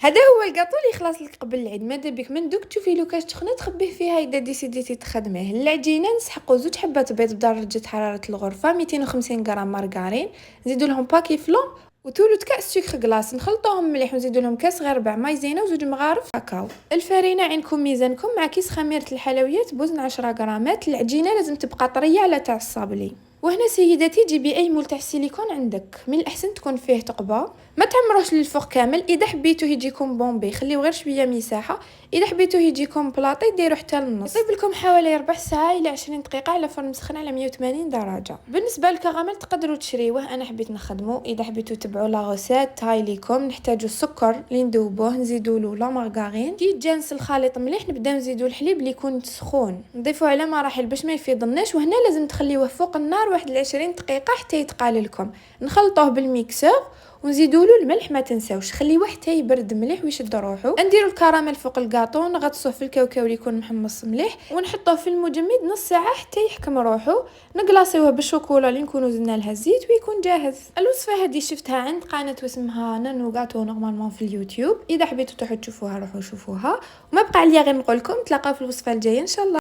هذا هو الكاطو اللي يخلص لك قبل العيد. ماذا بك من دوك تشوفي لو كاش تخنه تخبيه فيها اذا ديسيديتي تخدميه. العجينه نسحقوا 2 حبات بيض بدرجه حراره الغرفه، 250 غرام مارغرين، نزيدوا لهم باكي فلون وثلث كاس سكر كلاص، نخلطوهم مليح ونزيدوا لهم كاس غير ربع مايزينا وزوج مغارف كاكاو. الفرينه عندكم ميزانكم مع كيس خميره الحلويات بوزن 10 غرامات. العجينه لازم تبقى طريه على تاع الصابلي. وهنا سيداتي جيبي اي مول تاع السيليكون عندك، من الاحسن تكون فيه ثقبه، ما تعمروش للفوق كامل. اذا حبيتو يجيكم بومبي خليو غير شويه مساحه، اذا حبيتو يجيكم بلاطي ديروا حتى للنص. يطيب لكم حوالي ربع ساعه الى 20 دقيقه على فرن مسخن على 180 درجه. بالنسبه للكراميل تقدروا تشريوه، انا حبيت نخدمه. اذا حبيتو تبعوا لا غوسيت هاي ليكم. نحتاجو السكر اللي ندوبوه، نزيدوا له لا مارغرين. كي يتجانس الخليط مليح نبداو نزيدوا الحليب اللي يكون سخون، نضيفوه على مراحل باش ما يفيضناش. وهنا لازم تخليوه فوق النار واحد 20 دقيقه حتى يتقال لكم. نخلطوه بالميكسور ونزيدوا له الملح، ما تنساوش خليوه حتى يبرد مليح ويشد روحه. نديروا الكراميل فوق الكاطو، نغطسوه في الكاوكاو اللي يكون محمص مليح ونحطوه في المجمد نص ساعه حتى يحكم روحه. نقلاصيوه بالشوكولا اللي نكونوا زدنا لها الزيت ويكون جاهز. الوصفه هذه شفتها عند قناه واسمها نانو غاتو نورمالمون في اليوتيوب. اذا حبيتوا تروحوا تشوفوها روحوا شوفوها. وما بقى عليا غير نقول لكم تلاقاو في الوصفه الجايه ان شاء الله.